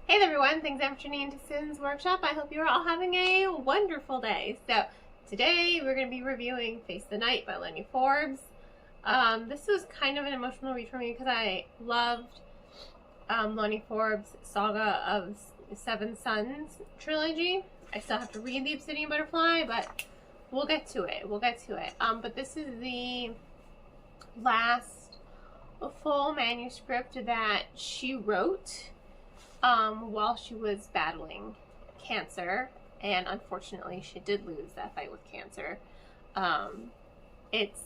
Hey there everyone, thanks for tuning into Susan's Workshop. I hope you're all having a wonderful day. So today we're going to be reviewing Face the Night by Lenny Forbes. This was kind of an emotional read for me because I loved Lenny Forbes' Saga of Seven Sons trilogy. I still have to read The Obsidian Butterfly, but we'll get to it. But this is the last full manuscript that she wrote while she was battling cancer, and unfortunately she did lose that fight with cancer. It's,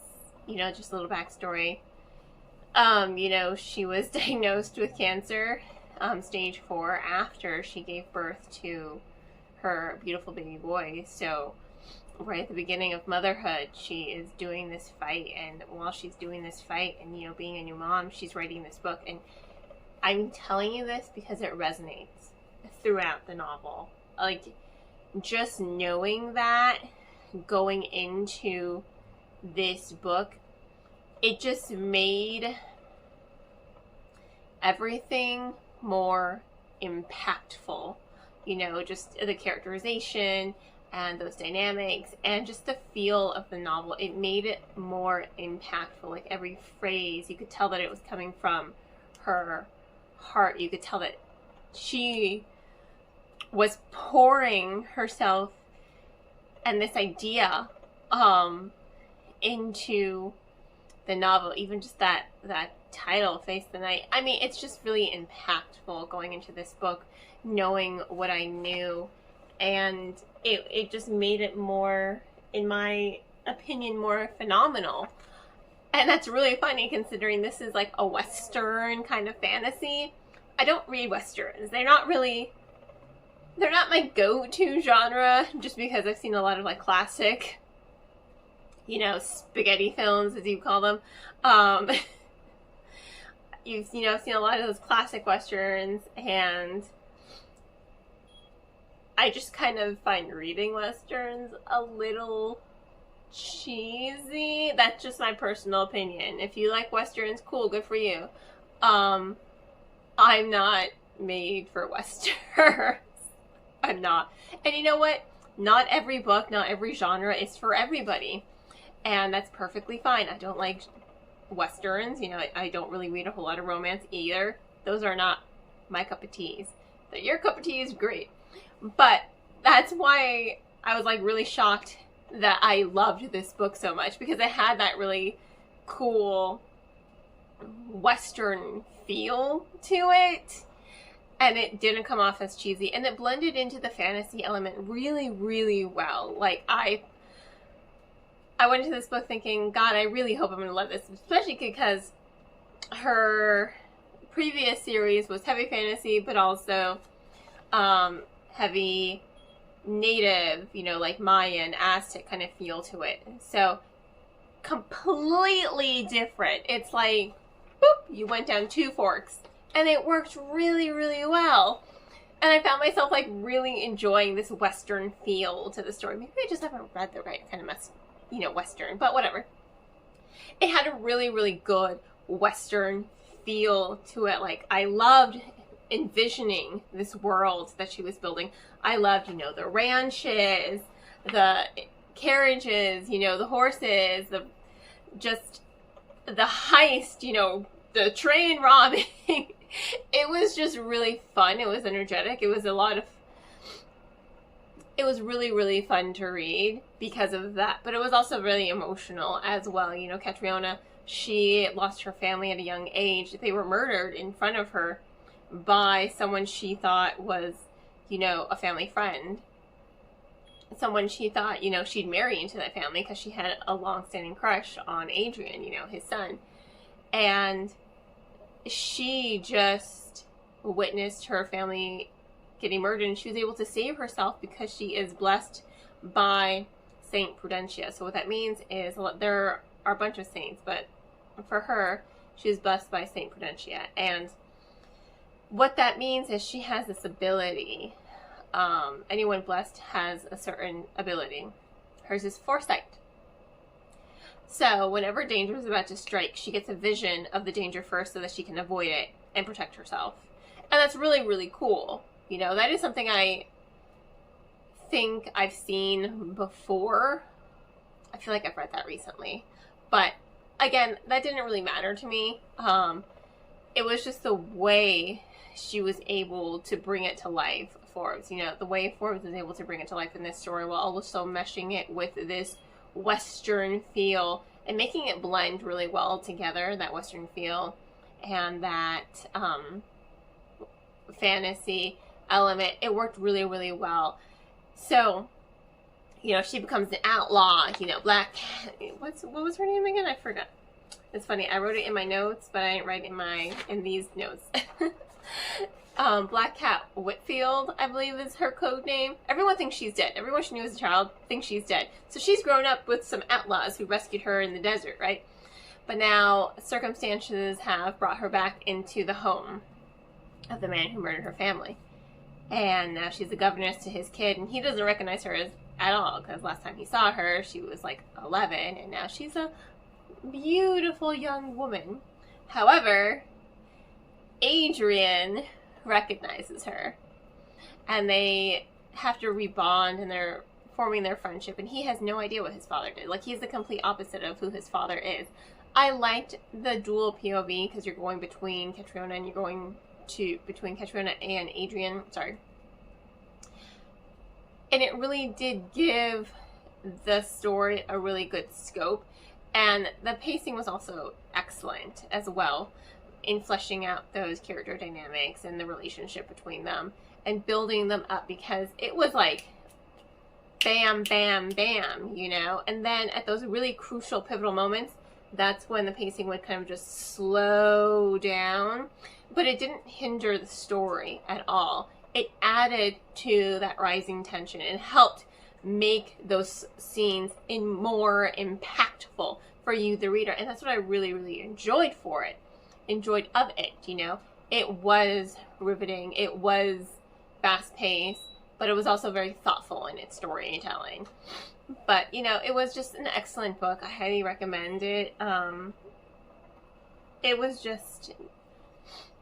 just a little backstory. She was diagnosed with cancer, stage 4, after she gave birth to her beautiful baby boy. So right at the beginning of motherhood, she is doing this fight, and while she's doing this fight and, being a new mom, she's writing this book. And I'm telling you this because it resonates throughout the novel. Like, just knowing that going into this book, it just made everything more impactful. Just the characterization and those dynamics and just the feel of the novel. It made it more impactful. Like, every phrase, you could tell that it was coming from her heart. You could tell that she was pouring herself and this idea into the novel. Even just that title, Face the Night. I mean, it's just really impactful going into this book, knowing what I knew, and it just made it more, in my opinion, more phenomenal. And that's really funny considering this is like a Western kind of fantasy. I don't read Westerns. They're not my go-to genre, just because I've seen a lot of like classic, spaghetti films, as you call them. I've seen a lot of those classic Westerns, and I just kind of find reading Westerns a little cheesy. That's just my personal opinion. If you like Westerns, cool, good for you. I'm not made for Westerns. I'm not. And you know what? Not every book, not every genre is for everybody. And that's perfectly fine. I don't like Westerns. I don't really read a whole lot of romance either. Those are not my cup of teas. So your cup of tea is great. But that's why I was like really shocked that I loved this book so much, because it had that really cool Western feel to it, and it didn't come off as cheesy, and it blended into the fantasy element really, really well. Like, I went into this book thinking, God, I really hope I'm going to love this, especially because her previous series was heavy fantasy, but also heavy native, like Mayan, Aztec kind of feel to it. So completely different. It's like, boop, you went down 2 forks, and it worked really, really well. And I found myself like really enjoying this Western feel to the story. Maybe I just haven't read the right kind of Western, but whatever. It had a really, really good Western feel to it. Like, I loved envisioning this world that she was building. I loved, the ranches, the carriages, the horses, the heist, the train robbing. It was just really fun. It was energetic. It was really, really fun to read because of that. But it was also really emotional as well. Catriona, she lost her family at a young age. They were murdered in front of her by someone she thought was, a family friend. Someone she thought, she'd marry into that family because she had a long-standing crush on Adrian, his son. And she just witnessed her family getting murdered, and she was able to save herself because she is blessed by Saint Prudentia. So what that means is, there are a bunch of saints, but for her, she was blessed by Saint Prudentia. And what that means is she has this ability. Anyone blessed has a certain ability. Hers is foresight. So whenever danger is about to strike, she gets a vision of the danger first so that she can avoid it and protect herself. And that's really, really cool. You know, that is something I think I've seen before. I feel like I've read that recently. But again, that didn't really matter to me. It was just the way she was able to bring it to life, Forbes. You know, the way Forbes was able to bring it to life in this story while also meshing it with this Western feel and making it blend really well together, that Western feel and that fantasy element. It worked really, really well. So, you know, she becomes an outlaw, you know, what was her name again? I forgot. It's funny, I wrote it in my notes, but I didn't write it in these notes. Black Cat Whitfield, I believe is her code name. Everyone thinks she's dead. Everyone she knew as a child thinks she's dead. So she's grown up with some outlaws who rescued her in the desert, right? But now circumstances have brought her back into the home of the man who murdered her family. And now she's a governess to his kid, and he doesn't recognize her at all, because last time he saw her, she was like 11, and now she's a beautiful young woman. However, Adrian recognizes her, and they have to rebond, and they're forming their friendship, and he has no idea what his father did. Like, he's the complete opposite of who his father is. I liked the dual POV, because you're going between Catriona and between Catriona and Adrian, sorry. And it really did give the story a really good scope, and the pacing was also excellent as well in fleshing out those character dynamics and the relationship between them and building them up, because it was like bam, bam, bam, you know? And then at those really crucial, pivotal moments, that's when the pacing would kind of just slow down. But it didn't hinder the story at all. It added to that rising tension and helped make those scenes more impactful for you, the reader. And that's what I really, really enjoyed of it, you know. It was riveting. It was fast-paced, but it was also very thoughtful in its storytelling. But, you know, it was just an excellent book. I highly recommend it. It was just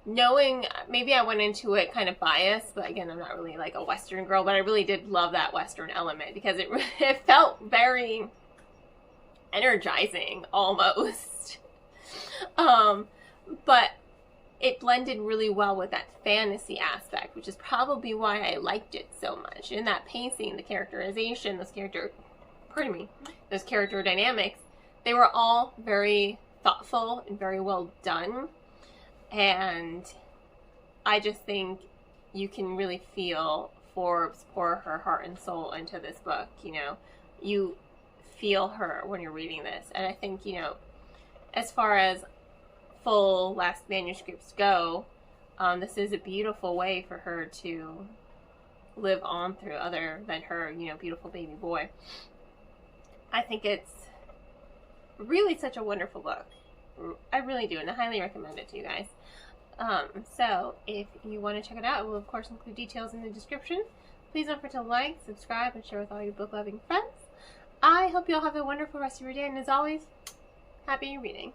knowing, maybe I went into it kind of biased, but again, I'm not really like a Western girl, but I really did love that Western element because it felt very energizing almost. But it blended really well with that fantasy aspect, which is probably why I liked it so much. And that pacing, the characterization, those character dynamics, they were all very thoughtful and very well done. And I just think you can really feel Forbes pour her heart and soul into this book, you know. You feel her when you're reading this. And I think, you know, as far as full last manuscripts go, this is a beautiful way for her to live on through, other than her, you know, beautiful baby boy. I think it's really such a wonderful book. I really do, and I highly recommend it to you guys. So if you want to check it out, I will of course include details in the description. Please don't forget to like, subscribe, and share with all your book-loving friends. I hope you all have a wonderful rest of your day, and as always, happy reading.